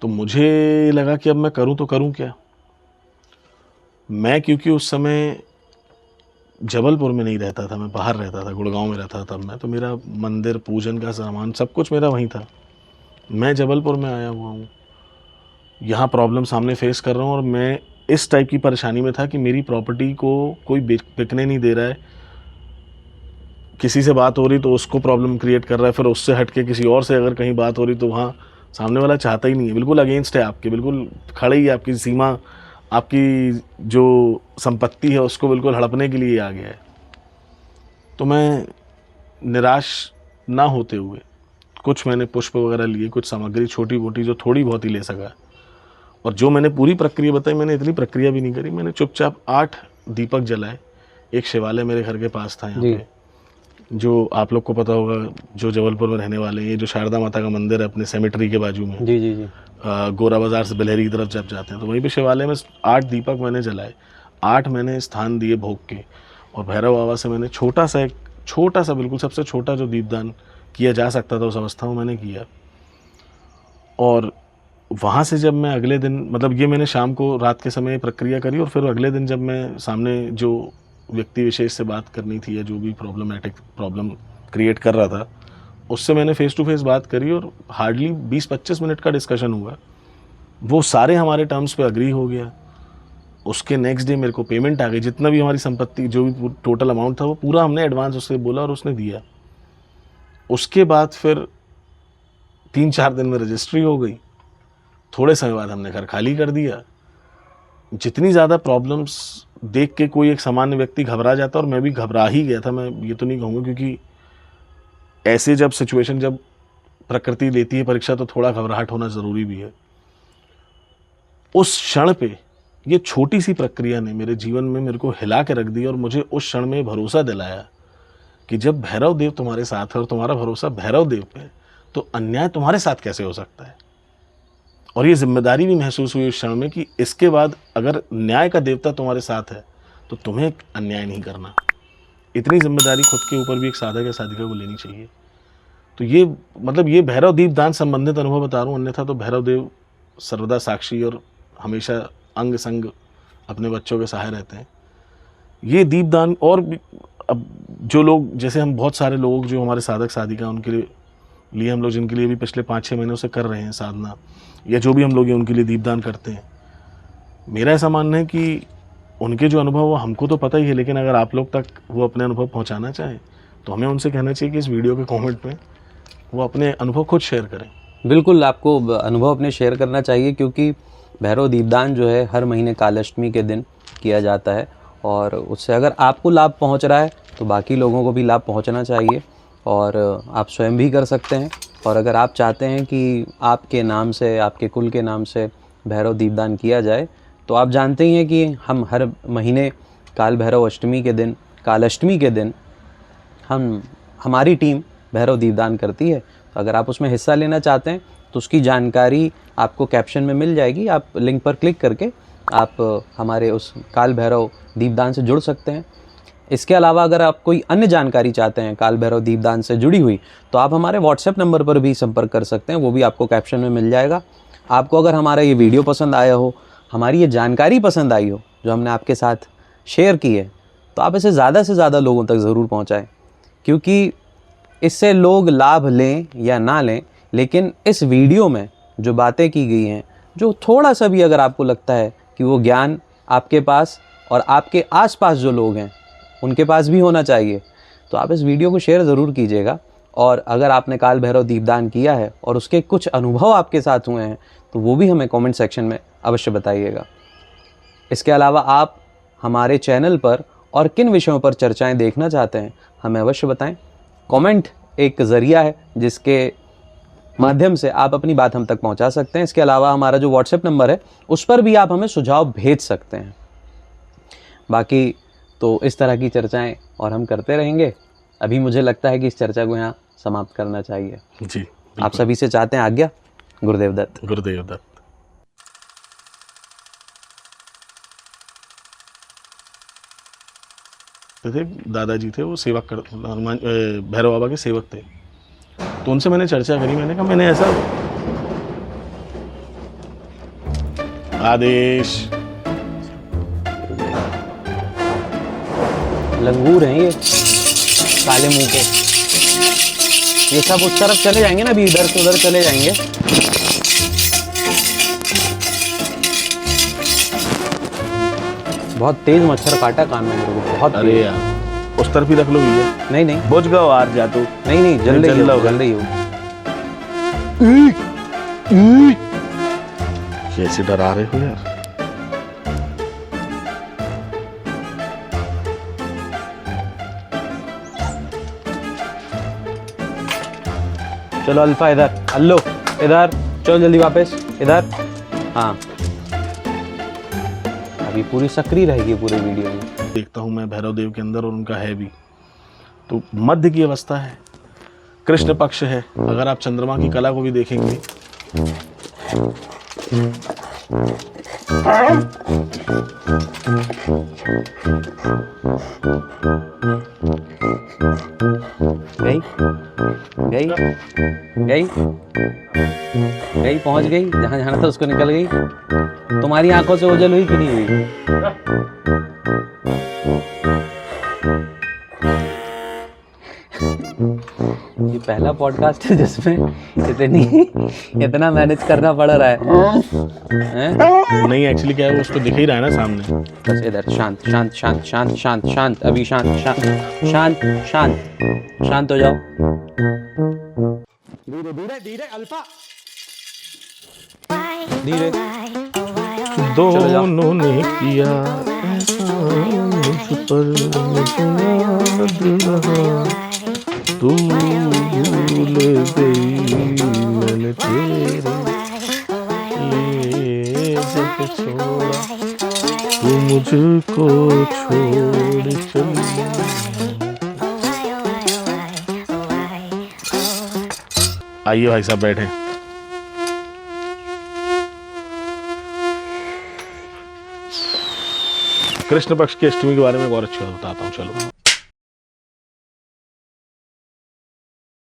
तो मुझे लगा कि अब मैं करूं तो करूं क्या। मैं क्योंकि उस समय जबलपुर में नहीं रहता था, मैं बाहर रहता था, गुड़गांव में रहता था तब मैं, तो मेरा मंदिर पूजन का सामान सब कुछ मेरा वहीं था। मैं जबलपुर में आया हुआ हूँ, यहाँ प्रॉब्लम सामने फेस कर रहा हूँ और मैं इस टाइप की परेशानी में था कि मेरी प्रॉपर्टी को कोई बिकने नहीं दे रहा है। किसी से बात हो रही तो उसको प्रॉब्लम क्रिएट कर रहा है, फिर उससे हट के किसी और से अगर कहीं बात हो रही तो वहाँ सामने वाला चाहता ही नहीं है, बिल्कुल अगेंस्ट है आपके, बिल्कुल खड़े ही आपकी सीमा, आपकी जो संपत्ति है उसको बिल्कुल हड़पने के लिए आ गया है। तो मैं निराश ना होते हुए कुछ मैंने पुष्प वगैरह लिए, कुछ सामग्री छोटी मोटी जो थोड़ी बहुत ही ले सका, और जो मैंने पूरी प्रक्रिया बताई, मैंने इतनी प्रक्रिया भी नहीं करी। मैंने चुपचाप 8 दीपक जलाए। एक शिवालय मेरे घर के पास था यहाँ पे, जो आप लोग को पता होगा, जो जबलपुर में रहने वाले हैं, ये जो शारदा माता का मंदिर है अपने सेमेट्री के बाजू में, जी जी जी। गोरा बाजार से बिलहरी की तरफ जब जाते हैं तो वहीं पे शिवालय में 8 दीपक मैंने जलाए। 8 मैंने स्थान दिए भोग के, और भैरव बाबा से मैंने छोटा सा बिल्कुल सबसे छोटा जो दीपदान किया जा सकता था उस अवस्था में मैंने किया। और वहाँ से जब मैं अगले दिन, मतलब ये मैंने शाम को रात के समय प्रक्रिया करी, और फिर अगले दिन जब मैं सामने जो व्यक्ति विशेष से बात करनी थी या जो भी प्रॉब्लम क्रिएट कर रहा था उससे मैंने फेस टू फेस बात करी, और हार्डली 20-25 मिनट का डिस्कशन हुआ। वो सारे हमारे टर्म्स पे अग्री हो गया। उसके नेक्स्ट डे मेरे को पेमेंट आ गई, जितना भी हमारी संपत्ति, जो भी टोटल अमाउंट था वो पूरा हमने एडवांस उससे बोला और उसने दिया। उसके बाद फिर 3-4 दिन में रजिस्ट्री हो गई। थोड़े समय बाद हमने घर खाली कर दिया। जितनी ज़्यादा प्रॉब्लम्स देख के कोई एक सामान्य व्यक्ति घबरा जाता, और मैं भी घबरा ही गया था, मैं ये तो नहीं कहूँगा, क्योंकि ऐसे जब सिचुएशन, जब प्रकृति लेती है परीक्षा तो थोड़ा घबराहट होना ज़रूरी भी है। उस क्षण पे ये छोटी सी प्रक्रिया ने मेरे जीवन में मेरे को हिला के रख दी, और मुझे उस क्षण में भरोसा दिलाया कि जब भैरव देव तुम्हारे साथ है और तुम्हारा भरोसा भैरव देव पे है, तो अन्याय तुम्हारे साथ कैसे हो सकता है। और ये जिम्मेदारी भी महसूस हुई उस क्षण में कि इसके बाद अगर न्याय का देवता तुम्हारे साथ है तो तुम्हें अन्याय नहीं करना। इतनी जिम्मेदारी खुद के ऊपर भी एक साधक या साधिका को लेनी चाहिए। तो ये मतलब ये भैरव दीपदान संबंधित अनुभव बता रहा हूँ, अन्यथा तो भैरव देव सर्वदा साक्षी और हमेशा अंग संग अपने बच्चों के सहाय रहते हैं। ये दीपदान, और भी अब जो लोग, जैसे हम बहुत सारे लोग जो हमारे साधक साधिका, उनके लिए हम लोग जिनके लिए भी पिछले 5-6 महीनों से कर रहे हैं साधना, या जो भी हम लोग हैं उनके लिए दीपदान करते हैं, मेरा ऐसा मानना है कि उनके जो अनुभव वो हमको तो पता ही है, लेकिन अगर आप लोग तक वो अपने अनुभव पहुंचाना चाहें तो हमें उनसे कहना चाहिए कि इस वीडियो के कमेंट में वो अपने अनुभव खुद शेयर करें। बिल्कुल, आपको अनुभव अपने शेयर करना चाहिए, क्योंकि भैरव दीपदान जो है हर महीने कालाष्टमी के दिन किया जाता है, और उससे अगर आपको लाभ पहुंच रहा है तो बाकी लोगों को भी लाभ पहुंचना चाहिए, और आप स्वयं भी कर सकते हैं। और अगर आप चाहते हैं कि आपके नाम से, आपके कुल के नाम से भैरव दीपदान किया जाए, तो आप जानते ही हैं कि हम हर महीने काल भैरव अष्टमी के दिन, कालाष्टमी के दिन हमारी टीम भैरव दीपदान करती है। तो अगर आप उसमें हिस्सा लेना चाहते हैं तो उसकी जानकारी आपको कैप्शन में मिल जाएगी। आप लिंक पर क्लिक करके आप हमारे उस काल भैरव दीपदान से जुड़ सकते हैं। इसके अलावा अगर आप कोई अन्य जानकारी चाहते हैं काल भैरव दीपदान से जुड़ी हुई, तो आप हमारे व्हाट्सएप नंबर पर भी संपर्क कर सकते हैं, वो भी आपको कैप्शन में मिल जाएगा। आपको अगर हमारा ये वीडियो पसंद आया हो, हमारी ये जानकारी पसंद आई हो जो हमने आपके साथ शेयर की है, तो आप इसे ज़्यादा से ज़्यादा लोगों तक ज़रूर पहुँचाएँ, क्योंकि इससे लोग लाभ लें या ना लें, लेकिन इस वीडियो में जो बातें की गई हैं, जो थोड़ा सा भी अगर आपको लगता है कि वो ज्ञान आपके पास और आपके आसपास जो लोग हैं उनके पास भी होना चाहिए, तो आप इस वीडियो को शेयर ज़रूर कीजिएगा। और अगर आपने काल भैरव दीपदान किया है और उसके कुछ अनुभव आपके साथ हुए हैं, तो वो भी हमें कमेंट सेक्शन में अवश्य बताइएगा। इसके अलावा आप हमारे चैनल पर और किन विषयों पर चर्चाएं देखना चाहते हैं, हमें अवश्य बताएं। कमेंट एक ज़रिया है जिसके माध्यम से आप अपनी बात हम तक पहुंचा सकते हैं। इसके अलावा हमारा जो व्हाट्सएप नंबर है उस पर भी आप हमें सुझाव भेज सकते हैं। बाकी तो इस तरह की चर्चाएं और हम करते रहेंगे। अभी मुझे लगता है कि इस चर्चा को यहाँ समाप्त करना चाहिए। जी, आप सभी से चाहते हैं आज्ञा। गुरुदेव दत्त। गुरुदेव दत्त। थे दादाजी थे, वो सेवक कर हनुमान भैरव बाबा के सेवक थे, तो उनसे मैंने चर्चा करी। मैंने कहा मैंने ऐसा आदेश, लंगूर हैं ये काले मुंह के, ये सब उस तरफ चले जाएंगे ना, अभी इधर से उधर चले जाएंगे। बहुत तेज मच्छर काटा कान में मेरे को, बहुत अरे तेज। यार उस तरफ ही रख लो भैया। नहीं नहीं बुझ गओ आर जा तू। नहीं नहीं, जल रही हो, जल रही हो। कैसे डरा रहे हो यार। चलो अल्फा इधर, अल्लो इधर, चलो जल्दी वापस इधर। हाँ, अभी पूरी सक्रिय रहेगी पूरे वीडियो में। देखता हूँ मैं भैरव देव के अंदर, और उनका है भी, तो मध्य की अवस्था है, कृष्ण पक्ष है। अगर आप चंद्रमा की कला को भी देखेंगे, गई गई गई गई, पहुंच गई जहां जाना था उसको, निकल गई। तुम्हारी आंखों से ओझल हुई कि नहीं हुई? ये पहला पॉडकास्ट है जिसमें इतना मैनेज करना पड़ रहा है। नहीं एक्चुअली क्या है, वो उसको दिख ही रहा है ना सामने। बस इधर शांत शांत शांत शांत शांत शांत, अभी शांत शांत शांत शांत शांत हो जाओ। धीरे धीरे धीरे अल्फा, धीरे। दोनों ने किया ऐसा मुझ पर, याद रहा तू भूल गई, मैंने तेरे लिए जग छोड़ा, तू मुझको छोड़ चली। आइए भाई साहब बैठे। कृष्ण पक्ष की अष्टमी के बारे में और अच्छा बताता हूँ, चलो।